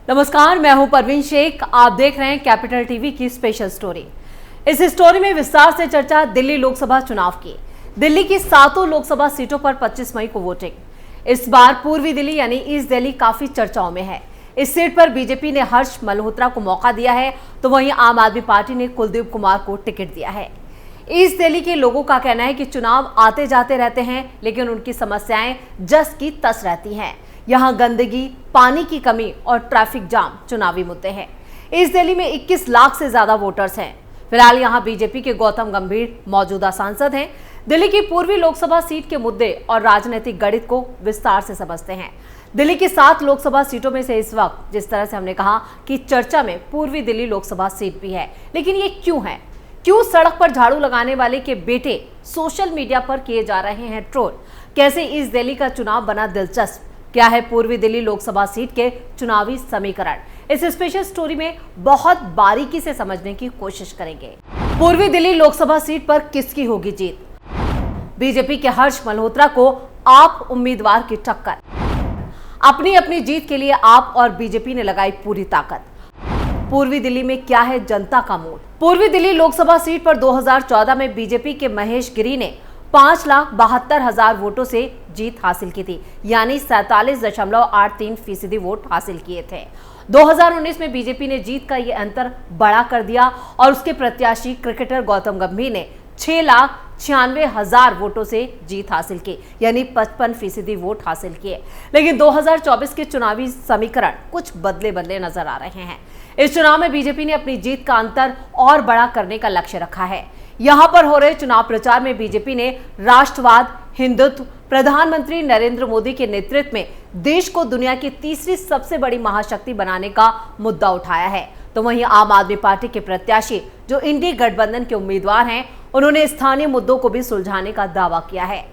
नमस्कार, मैं हूं परवीन शेख। आप देख रहे हैं कैपिटल टीवी की स्पेशल स्टोरी। इस स्टोरी में विस्तार से चर्चा दिल्ली लोकसभा चुनाव की। दिल्ली की 7 लोकसभा सीटों पर 25 मई को वोटिंग। इस बार पूर्वी दिल्ली यानी ईस्ट दिल्ली काफी चर्चाओं में है। इस सीट पर बीजेपी ने हर्ष मल्होत्रा को मौका दिया है, तो वहीं आम आदमी पार्टी ने कुलदीप कुमार को टिकट दिया है। ईस्ट दिल्ली के लोगों का कहना है कि चुनाव आते जाते रहते हैं, लेकिन उनकी समस्याएं जस की तस रहती हैं। यहाँ गंदगी, पानी की कमी और ट्रैफिक जाम चुनावी मुद्दे हैं। ईस्ट दिल्ली में 21 लाख से ज्यादा वोटर्स हैं। फिलहाल यहाँ बीजेपी के गौतम गंभीर मौजूदा सांसद हैं। दिल्ली की पूर्वी लोकसभा सीट के मुद्दे और राजनीतिक गणित को विस्तार से समझते हैं। दिल्ली की 7 लोकसभा सीटों में से इस वक्त जिस तरह से हमने कहा कि चर्चा में पूर्वी दिल्ली लोकसभा सीट भी है, लेकिन ये क्यों है? क्यों सड़क पर झाड़ू लगाने वाले के बेटे सोशल मीडिया पर किए जा रहे हैं ट्रोल? कैसे ईस्ट दिल्ली का चुनाव बना दिलचस्प? क्या है पूर्वी दिल्ली लोकसभा सीट के चुनावी समीकरण? इस स्पेशल स्टोरी में बहुत बारीकी से समझने की कोशिश करेंगे। पूर्वी दिल्ली लोकसभा सीट पर किसकी होगी जीत? बीजेपी के हर्ष मल्होत्रा को आप उम्मीदवार की टक्कर। अपनी अपनी जीत के लिए आप और बीजेपी ने लगाई पूरी ताकत। पूर्वी दिल्ली में क्या है जनता का मूड? पूर्वी दिल्ली लोकसभा सीट पर 2014 में बीजेपी के महेश गिरी ने 5,72,000 वोटों से जीत हासिल की थी, यानी 47.83% वोट हासिल किए थे। 2019 में बीजेपी ने जीत का ये अंतर बड़ा कर दिया और उसके प्रत्याशी क्रिकेटर गौतम गंभीर ने 6,96,000 वोटों से जीत हासिल की, यानी 55% वोट हासिल किए। लेकिन 2024 के चुनावी समीकरण कुछ बदले नजर आ रहे हैं। इस चुनाव में बीजेपी ने अपनी जीत का अंतर और बड़ा करने का लक्ष्य रखा है। यहां पर हो रहे चुनाव प्रचार में बीजेपी ने राष्ट्रवाद, हिंदुत्व, प्रधानमंत्री नरेंद्र मोदी के नेतृत्व में देश को दुनिया की तीसरी सबसे बड़ी महाशक्ति बनाने का मुद्दा उठाया है। तो वहीं आम आदमी पार्टी के प्रत्याशी जो इंडी गठबंधन के उम्मीदवार हैं, उन्होंने स्थानीय मुद्दों को भी सुलझाने का दावा किया है।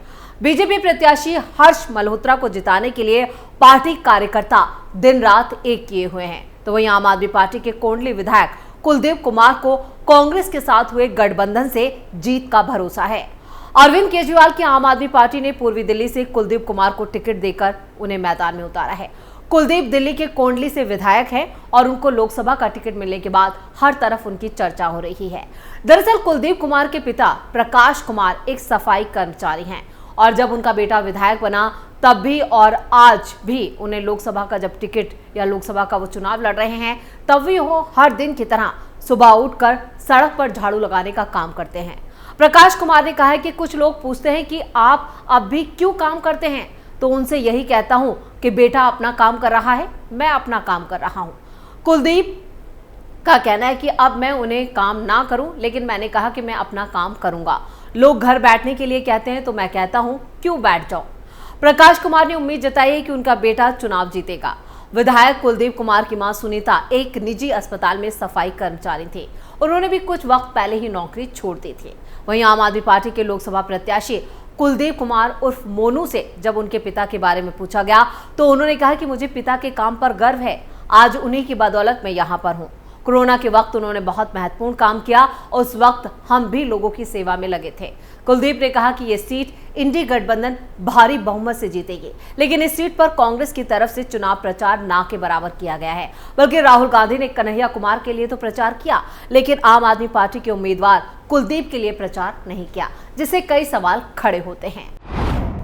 बीजेपी प्रत्याशी हर्ष मल्होत्रा को जिताने के लिए पार्टी कार्यकर्ता दिन रात एक किए हुए हैं। तो वहीं आम आदमी पार्टी के कोंडली विधायक कुलदीप कुमार को कांग्रेस के साथ हुए गठबंधन से जीत का भरोसा है। अरविंद केजरीवाल की आम आदमी पार्टी ने पूर्वी दिल्ली से कुलदीप कुमार को टिकट देकर उन्हें मैदान में उतारा है। कुलदीप दिल्ली के कोंडली से विधायक हैं और उनको लोकसभा का टिकट मिलने के बाद हर तरफ उनकी चर्चा हो रही है। दरअसल कुलदीप कुमार के पिता प्रकाश कुमार एक सफाई कर्मचारी हैं और जब उनका बेटा विधायक बना तब भी और आज भी उन्हें लोकसभा का जब टिकट या लोकसभा का वो चुनाव लड़ रहे हैं, तब भी वो हर दिन की तरह सुबह उठकर सड़क पर झाड़ू लगाने का काम करते हैं। प्रकाश कुमार ने कहा है कि कुछ लोग पूछते हैं कि आप अब भी क्यों काम करते हैं, तो उनसे यही कहता हूं कि बेटा अपना काम कर रहा है, मैं अपना काम कर रहा हूं। कुलदीप का कहना है कि अब मैं उन्हें काम ना करूं, लेकिन मैंने कहा कि मैं अपना काम करूंगा। लोग घर बैठने के लिए कहते हैं तो मैं कहता हूं क्यों बैठ जाऊं। प्रकाश कुमार ने उम्मीद जताई है कि उनका बेटा चुनाव जीतेगा। विधायक कुलदीप कुमार की मां सुनीता एक निजी अस्पताल में सफाई कर्मचारी थी। उन्होंने भी कुछ वक्त पहले ही नौकरी छोड़ दी थी। वहीं आम आदमी पार्टी के लोकसभा प्रत्याशी कुलदीप कुमार उर्फ मोनू से जब उनके पिता के बारे में पूछा गया तो उन्होंने कहा कि मुझे पिता के काम पर गर्व है, आज उन्हीं की बदौलत मैं यहाँ पर हूँ। कोरोना के वक्त उन्होंने बहुत महत्वपूर्ण काम किया, उस वक्त हम भी लोगों की सेवा में लगे थे। कुलदीप ने कहा कि ये सीट इंडी गठबंधन भारी बहुमत से जीतेगी, लेकिन इस सीट पर कांग्रेस की तरफ से चुनाव प्रचार ना के बराबर किया गया है। बल्कि राहुल गांधी ने कन्हैया कुमार के लिए तो प्रचार किया, लेकिन आम आदमी पार्टी के उम्मीदवार कुलदीप के लिए प्रचार नहीं किया, जिससे कई सवाल खड़े होते हैं।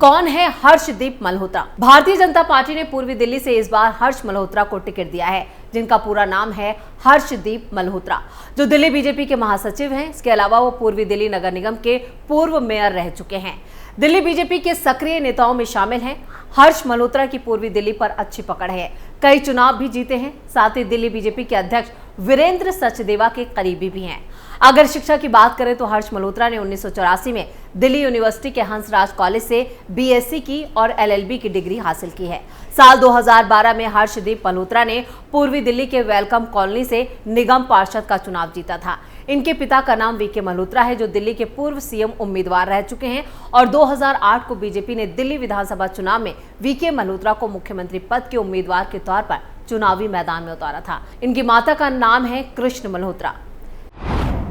कौन है हर्षदीप मल्होत्रा? भारतीय जनता पार्टी ने पूर्वी दिल्ली से इस बार हर्ष मल्होत्रा को टिकट दिया है, जिनका पूरा नाम है हर्षदीप मल्होत्रा, जो दिल्ली बीजेपी के महासचिव हैं। इसके अलावा वो पूर्वी दिल्ली नगर निगम के पूर्व मेयर रह चुके हैं। दिल्ली बीजेपी के सक्रिय नेताओं में शामिल हैं। हर्ष मल्होत्रा की पूर्वी दिल्ली पर अच्छी पकड़ है, कई चुनाव भी जीते हैं। साथ ही दिल्ली बीजेपी के अध्यक्ष वीरेंद्र सचदेवा के करीबी भी हैं। अगर शिक्षा की बात करें तो हर्ष मल्होत्रा ने 1984 में दिल्ली यूनिवर्सिटी के हंसराज कॉलेज से बीएससी की और एलएलबी की डिग्री हासिल की है। साल 2012 में हर्षदीप मल्होत्रा ने पूर्वी दिल्ली के वेलकम कॉलोनी से निगम पार्षद का चुनाव जीता था। इनके पिता का नाम वीके मल्होत्रा है, जो दिल्ली के पूर्व सीएम उम्मीदवार रह चुके हैं और 2008 को बीजेपी ने दिल्ली विधानसभा चुनाव में वीके मल्होत्रा को मुख्यमंत्री पद के उम्मीदवार के तौर पर चुनावी मैदान में उतारा था। इनकी माता का नाम है कृष्ण मल्होत्रा।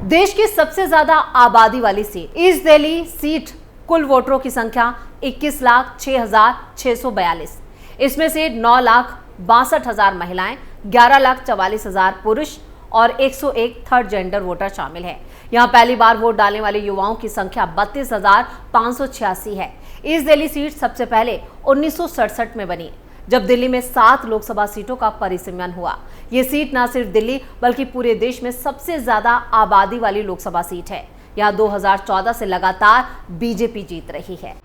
देश की सबसे ज्यादा आबादी वाली सीट ईस्ट दिल्ली सीट, कुल वोटरों की संख्या 21,06,642। इसमें से 9,62,000 महिलाएं, 11,44,000 पुरुष और 101 थर्ड जेंडर वोटर शामिल है। यहां पहली बार वोट डालने वाले युवाओं की संख्या 32,586 है। ईस्ट दिल्ली सीट सबसे पहले 1967 में बनी, जब दिल्ली में 7 लोकसभा सीटों का परिसीमन हुआ। ये सीट न सिर्फ दिल्ली बल्कि पूरे देश में सबसे ज्यादा आबादी वाली लोकसभा सीट है। यहाँ 2014 से लगातार बीजेपी जीत रही है।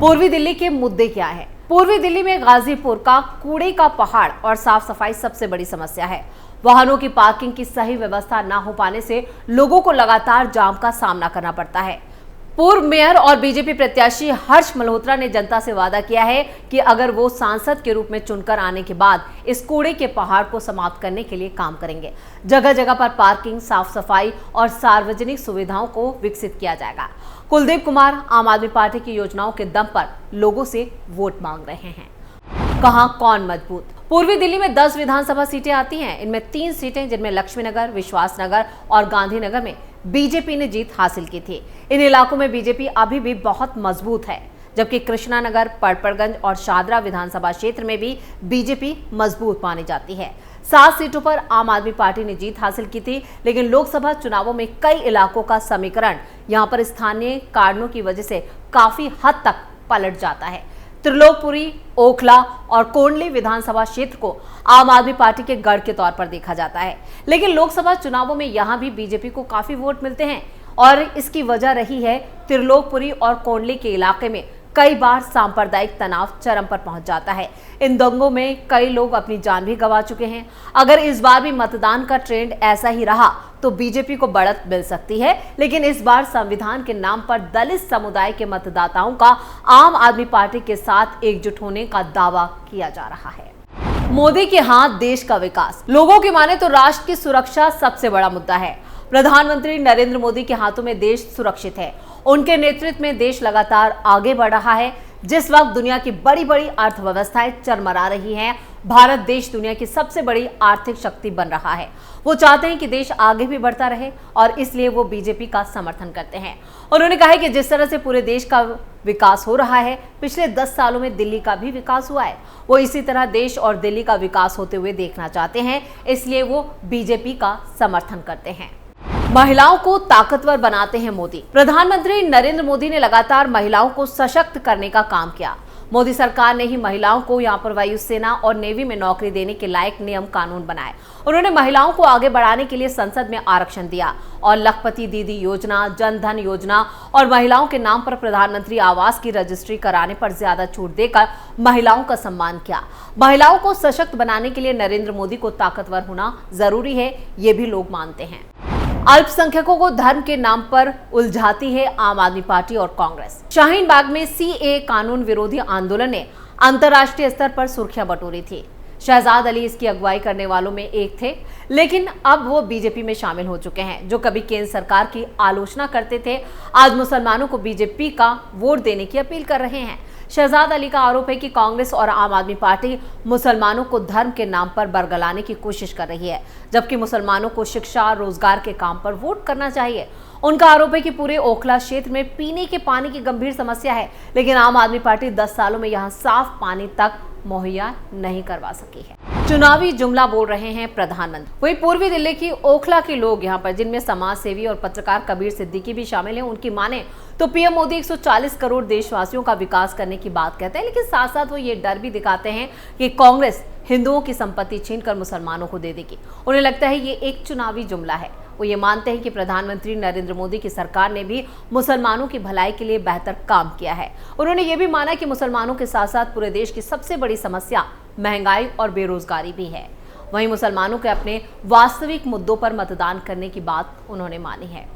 पूर्वी दिल्ली के मुद्दे क्या है? पूर्वी दिल्ली में गाजीपुर का कूड़े का पहाड़ और साफ सफाई सबसे बड़ी समस्या है। वाहनों की पार्किंग की सही व्यवस्था न हो पाने से लोगों को लगातार जाम का सामना करना पड़ता है। पूर्व मेयर और बीजेपी प्रत्याशी हर्ष मल्होत्रा ने जनता से वादा किया है कि अगर वो सांसद के रूप में चुनकर आने के बाद इस कूड़े के पहाड़ को समाप्त करने के लिए काम करेंगे। जगह जगह पर पार्किंग, साफ सफाई और सार्वजनिक सुविधाओं को विकसित किया जाएगा। कुलदीप कुमार आम आदमी पार्टी की योजनाओं के दम पर लोगों से वोट मांग रहे हैं। कहां कौन मजबूत? पूर्वी दिल्ली में 10 विधानसभा सीटें आती हैं। इनमें 3 सीटें जिनमें लक्ष्मीनगर, विश्वासनगर और गांधीनगर में बीजेपी ने जीत हासिल की थी। इन इलाकों में बीजेपी अभी भी बहुत मजबूत है, जबकि कृष्णानगर, पड़पड़गंज और शादरा विधानसभा क्षेत्र में भी बीजेपी मजबूत मानी जाती है। 7 सीटों पर आम आदमी पार्टी ने जीत हासिल की थी, लेकिन लोकसभा चुनावों में कई इलाकों का समीकरण यहां पर स्थानीय कारणों की वजह से काफी हद तक पलट जाता है। त्रिलोकपुरी, ओखला और कोंडली विधानसभा क्षेत्र को आम आदमी पार्टी के गढ़ के तौर पर देखा जाता है, लेकिन लोकसभा चुनावों में यहां भी बीजेपी को काफी वोट मिलते हैं और इसकी वजह रही है त्रिलोकपुरी और कोंडली के इलाके में कई बार सांप्रदायिक तनाव चरम पर पहुंच जाता है। इन दंगों में कई लोग अपनी जान भी गंवा चुके हैं। अगर इस बार भी मतदान का ट्रेंड ऐसा ही रहा तो बीजेपी को बढ़त मिल सकती है, लेकिन इस बार संविधान के नाम पर दलित समुदाय के मतदाताओं का आम आदमी पार्टी के साथ एकजुट होने का दावा किया जा रहा है। मोदी के हाथ देश का विकास। लोगों की माने तो राष्ट्र की सुरक्षा सबसे बड़ा मुद्दा है। प्रधानमंत्री नरेंद्र मोदी के हाथों में देश सुरक्षित है। उनके नेतृत्व में देश लगातार आगे बढ़ रहा है। जिस वक्त दुनिया की बड़ी बड़ी अर्थव्यवस्थाएं चरमरा रही हैं, भारत देश दुनिया की सबसे बड़ी आर्थिक शक्ति बन रहा है। वो चाहते हैं कि देश आगे भी बढ़ता रहे और इसलिए वो बीजेपी का समर्थन करते हैं। उन्होंने कहा है कि जिस तरह से पूरे देश का विकास हो रहा है, पिछले 10 सालों में दिल्ली का भी विकास हुआ है। वो इसी तरह देश और दिल्ली का विकास होते हुए देखना चाहते हैं, इसलिए वो बीजेपी का समर्थन करते हैं। महिलाओं को ताकतवर बनाते हैं मोदी। प्रधानमंत्री नरेंद्र मोदी ने लगातार महिलाओं को सशक्त करने का काम किया। मोदी सरकार ने ही महिलाओं को यहाँ पर वायुसेना और नेवी में नौकरी देने के लायक नियम कानून बनाए। उन्होंने महिलाओं को आगे बढ़ाने के लिए संसद में आरक्षण दिया और लखपति दीदी योजना, जन धन योजना और महिलाओं के नाम पर प्रधानमंत्री आवास की रजिस्ट्री कराने पर ज्यादा छूट देकर महिलाओं का सम्मान किया। महिलाओं को सशक्त बनाने के लिए नरेंद्र मोदी को ताकतवर होना जरूरी है, ये भी लोग मानते हैं। अल्पसंख्यकों को धर्म के नाम पर उलझाती है आम आदमी पार्टी और कांग्रेस। शाहीन बाग में सीएए कानून विरोधी आंदोलन ने अंतर्राष्ट्रीय स्तर पर सुर्खियां बटोरी थी। शहजाद अली इसकी अगुवाई करने वालों में एक थे, लेकिन अब वो बीजेपी में शामिल हो चुके हैं। जो कभी केंद्र सरकार की आलोचना करते थे, आज मुसलमानों को बीजेपी का वोट देने की अपील कर रहे हैं। शहजाद अली का आरोप है कि कांग्रेस और आम आदमी पार्टी मुसलमानों को धर्म के नाम पर बरगलाने की कोशिश कर रही है, जबकि मुसलमानों को शिक्षा, रोजगार के काम पर वोट करना चाहिए। उनका आरोप है कि पूरे ओखला क्षेत्र में पीने के पानी की गंभीर समस्या है, लेकिन आम आदमी पार्टी 10 सालों में यहां साफ पानी तक मुहैया नहीं करवा सकी है। चुनावी जुमला बोल रहे हैं प्रधानमंत्री। वही पूर्वी दिल्ली की ओखला के लोग यहाँ पर, जिनमें समाज सेवी और पत्रकार कबीर सिद्दीकी भी शामिल हैं, उनकी माने तो पीएम मोदी 140 करोड़ देशवासियों का विकास करने की बात कहते हैं, लेकिन साथ साथ वो ये डर भी दिखाते हैं कि कांग्रेस हिंदुओं की संपत्ति छीनकर मुसलमानों को दे देगी। उन्हें लगता है ये एक चुनावी जुमला है। वो ये मानते हैं कि प्रधानमंत्री नरेंद्र मोदी की सरकार ने भी मुसलमानों की भलाई के लिए बेहतर काम किया है। उन्होंने ये भी माना कि मुसलमानों के साथ साथ पूरे देश की सबसे बड़ी समस्या महंगाई और बेरोजगारी भी है। वहीं मुसलमानों के अपने वास्तविक मुद्दों पर मतदान करने की बात उन्होंने मानी है।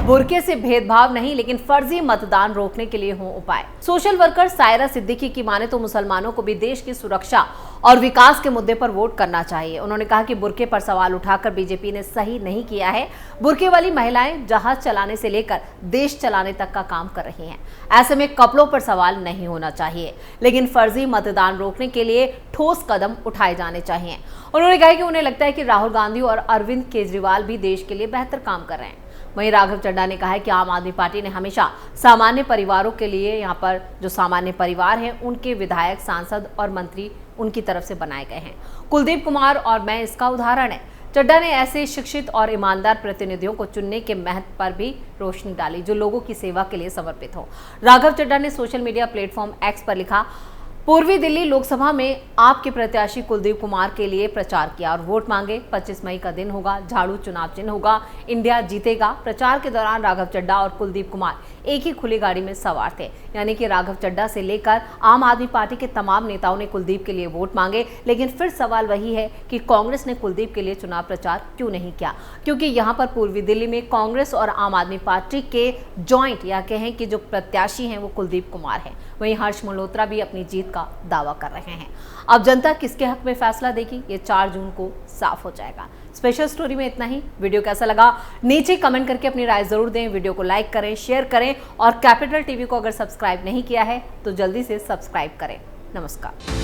बुरके से भेदभाव नहीं, लेकिन फर्जी मतदान रोकने के लिए हो उपाय। सोशल वर्कर सायरा सिद्दीकी की माने तो मुसलमानों को भी देश की सुरक्षा और विकास के मुद्दे पर वोट करना चाहिए। उन्होंने कहा कि बुरके पर सवाल उठाकर बीजेपी ने सही नहीं किया है। बुरके वाली महिलाएं जहाज चलाने से लेकर देश चलाने तक का काम कर रही हैं। ऐसे में कपड़ों पर सवाल नहीं होना चाहिए, लेकिन फर्जी मतदान रोकने के लिए ठोस कदम उठाए जाने चाहिए। उन्होंने कहा कि उन्हें लगता है कि राहुल गांधी और अरविंद केजरीवाल भी देश के लिए बेहतर काम कर रहे हैं। वहीं राघव चड्ढा ने कहा है कि आम आदमी पार्टी ने हमेशा सामान्य परिवारों के लिए, यहाँ पर जो सामान्य परिवार हैं उनके विधायक, सांसद और मंत्री उनकी तरफ से बनाए गए हैं। कुलदीप कुमार और मैं इसका उदाहरण है। चड्ढा ने ऐसे शिक्षित और ईमानदार प्रतिनिधियों को चुनने के महत्व पर भी रोशनी डाली जो लोगों की सेवा के लिए समर्पित हो। राघव चड्ढा ने सोशल मीडिया प्लेटफॉर्म एक्स पर लिखा, पूर्वी दिल्ली लोकसभा में आपके प्रत्याशी कुलदीप कुमार के लिए प्रचार किया और वोट मांगे। 25 मई का दिन होगा, झाड़ू चुनाव चिन्ह होगा, इंडिया जीतेगा। प्रचार के दौरान राघव चड्ढा और कुलदीप कुमार एक ही खुली गाड़ी में सवार थे, यानी कि राघव चड्ढा से लेकर आम आदमी पार्टी के तमाम नेताओं ने कुलदीप के लिए वोट मांगे। लेकिन फिर सवाल वही है कि कांग्रेस ने कुलदीप के लिए चुनाव प्रचार क्यों नहीं किया, क्योंकि यहाँ पर पूर्वी दिल्ली में कांग्रेस और आम आदमी पार्टी के जॉइंट या कहें कि जो प्रत्याशी हैं वो कुलदीप कुमार हैं। वहीं हर्ष मल्होत्रा भी अपनी जीत का दावा कर रहे हैं। अब जनता किसके हक में फैसला देगी, ये 4 जून को साफ हो जाएगा। स्पेशल स्टोरी में इतना ही। वीडियो कैसा लगा नीचे कमेंट करके अपनी राय जरूर दें। वीडियो को लाइक करें, शेयर करें और कैपिटल टीवी को अगर सब्सक्राइब नहीं किया है तो जल्दी से सब्सक्राइब करें। नमस्कार।